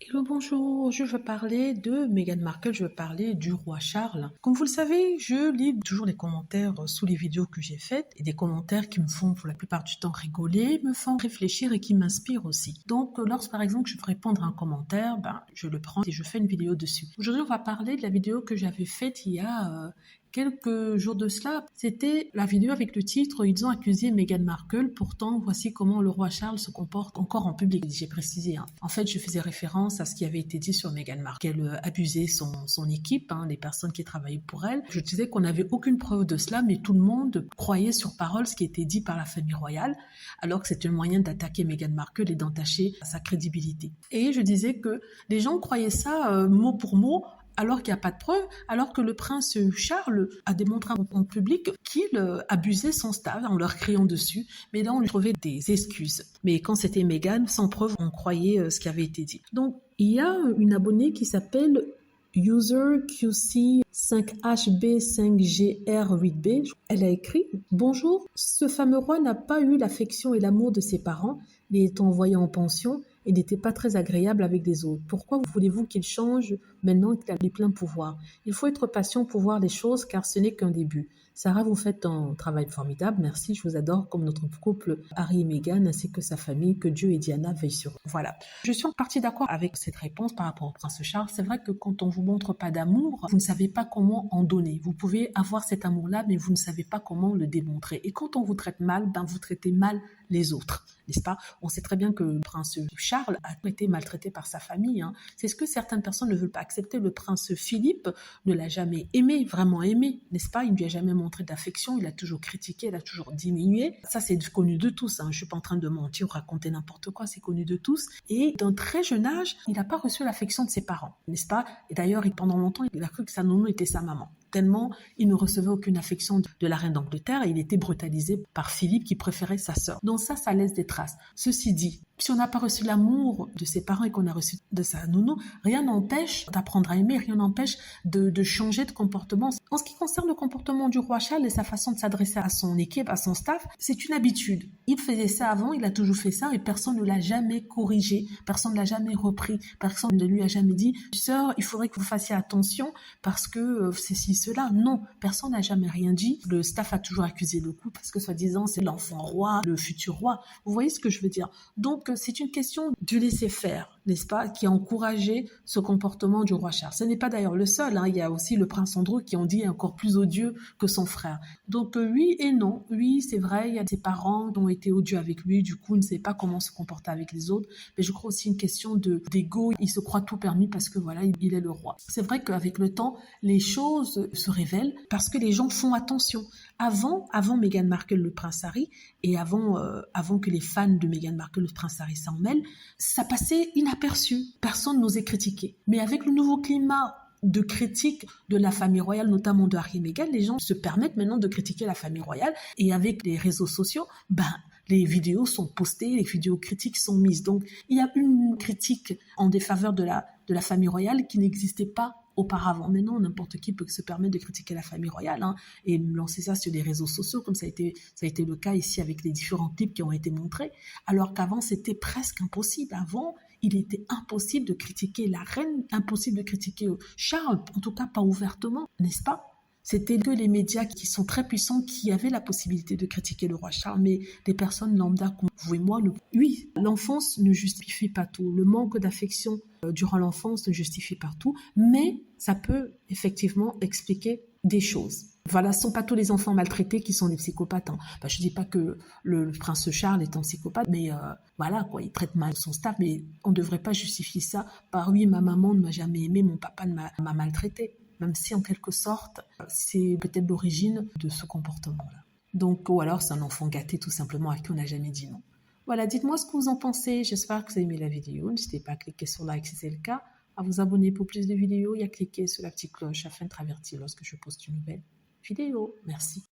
Hello, bonjour, je veux parler de Meghan Markle, je veux parler du roi Charles. Comme vous le savez, je lis toujours les commentaires sous les vidéos que j'ai faites et des commentaires qui me font pour la plupart du temps rigoler, me font réfléchir et qui m'inspirent aussi. Donc, lorsque par exemple je veux répondre à un commentaire, je le prends et je fais une vidéo dessus. Aujourd'hui, on va parler de la vidéo que j'avais faite il y a quelques jours de cela. C'était la vidéo avec le titre « Ils ont accusé Meghan Markle, pourtant voici comment le roi Charles se comporte encore en public ». J'ai précisé. En fait, je faisais référence à ce qui avait été dit sur Meghan Markle, qu'elle abusait son équipe, les personnes qui travaillaient pour elle. Je disais qu'on n'avait aucune preuve de cela, mais tout le monde croyait sur parole ce qui était dit par la famille royale, alors que c'était un moyen d'attaquer Meghan Markle et d'entacher sa crédibilité. Et je disais que les gens croyaient ça mot pour mot, alors qu'il n'y a pas de preuve, alors que le prince Charles a démontré en public qu'il abusait son staff en leur criant dessus, mais là on lui trouvait des excuses. Mais quand c'était Meghan, sans preuve, on croyait ce qui avait été dit. Donc il y a une abonnée qui s'appelle UserQC5HB5GR8B. Elle a écrit « Bonjour, ce fameux roi n'a pas eu l'affection et l'amour de ses parents, il est envoyé en pension et n'était pas très agréable avec les autres. Pourquoi voulez-vous qu'il change maintenant qu'il a les pleins pouvoirs? Il faut être patient pour voir les choses car ce n'est qu'un début. Sarah, vous faites un travail formidable. Merci, je vous adore comme notre couple Harry et Meghan ainsi que sa famille. Que Dieu et Diana veillent sur eux. » Voilà. Je suis en partie d'accord avec cette réponse par rapport au prince Charles. C'est vrai que quand on vous montre pas d'amour, vous ne savez pas comment en donner. Vous pouvez avoir cet amour-là, mais vous ne savez pas comment le démontrer. Et quand on vous traite mal, vous traitez mal les autres, n'est-ce pas? On sait très bien que le prince Charles a été maltraité par sa famille. C'est ce que certaines personnes ne veulent pas accepter. Le prince Philippe ne l'a jamais aimé, vraiment aimé, n'est-ce pas? Il ne lui a jamais montré d'affection, il a toujours critiqué, il a toujours diminué. Ça, c'est connu de tous. Je ne suis pas en train de mentir ou raconter n'importe quoi, c'est connu de tous. Et d'un très jeune âge, il n'a pas reçu l'affection de ses parents, n'est-ce pas? Et d'ailleurs, pendant longtemps, il a cru que sa nounou était sa maman. Tellement il ne recevait aucune affection de la reine d'Angleterre et il était brutalisé par Philippe qui préférait sa sœur. Donc ça laisse des traces. Ceci dit, si on n'a pas reçu l'amour de ses parents et qu'on a reçu de sa nounou, rien n'empêche d'apprendre à aimer, rien n'empêche de changer de comportement. En ce qui concerne le comportement du roi Charles et sa façon de s'adresser à son équipe, à son staff, c'est une habitude. Il faisait ça avant, il a toujours fait ça et personne ne l'a jamais corrigé, personne ne l'a jamais repris, personne ne lui a jamais dit « Sœur, il faudrait que vous fassiez attention parce que c'est si cela ». Non, personne n'a jamais rien dit. Le staff a toujours accusé le coup parce que soi-disant c'est l'enfant roi, le futur roi. Vous voyez ce que je veux dire? Donc c'est une question de laisser faire, n'est-ce pas, qui a encouragé ce comportement du roi Charles. Ce n'est pas d'ailleurs le seul, il y a aussi le prince Andrew qui en dit encore plus odieux que son frère. Donc oui et non, oui c'est vrai, il y a des parents qui ont été odieux avec lui, du coup il ne sait pas comment se comporter avec les autres, mais je crois aussi une question d'ego, il se croit tout permis parce que voilà, il est le roi. C'est vrai qu'avec le temps, les choses se révèlent parce que les gens font attention. Avant Meghan Markle, le prince Harry, et avant que les fans de Meghan Markle, le prince Harry s'en mêlent, ça passait inaperçu. Personne n'osait critiquer. Mais avec le nouveau climat de critique de la famille royale, notamment de Harry et Meghan, les gens se permettent maintenant de critiquer la famille royale. Et avec les réseaux sociaux, les vidéos sont postées, les vidéos critiques sont mises. Donc, il y a une critique en défaveur de la famille royale qui n'existait pas auparavant. Maintenant, n'importe qui peut se permettre de critiquer la famille royale et lancer ça sur les réseaux sociaux, comme ça a été le cas ici avec les différents clips qui ont été montrés, alors qu'avant, c'était presque impossible. Avant, il était impossible de critiquer la reine, impossible de critiquer Charles, en tout cas pas ouvertement, n'est-ce pas? C'était que les médias qui sont très puissants qui avaient la possibilité de critiquer le roi Charles, mais les personnes lambda comme vous et moi, oui, l'enfance ne justifie pas tout. Le manque d'affection durant l'enfance ne justifie pas tout, mais ça peut effectivement expliquer des choses. Voilà, ce ne sont pas tous les enfants maltraités qui sont des psychopathes. Je ne dis pas que le prince Charles est un psychopathe, mais voilà, quoi, il traite mal son staff, mais on ne devrait pas justifier ça par « oui, ma maman ne m'a jamais aimé, mon papa m'a maltraité ». Même si en quelque sorte, c'est peut-être l'origine de ce comportement-là. Donc, ou alors c'est un enfant gâté tout simplement à qui on n'a jamais dit non. Voilà, dites-moi ce que vous en pensez. J'espère que vous avez aimé la vidéo. N'hésitez pas à cliquer sur like si c'est le cas, à vous abonner pour plus de vidéos et à cliquer sur la petite cloche afin d'être averti lorsque je poste une nouvelle vidéo. Merci.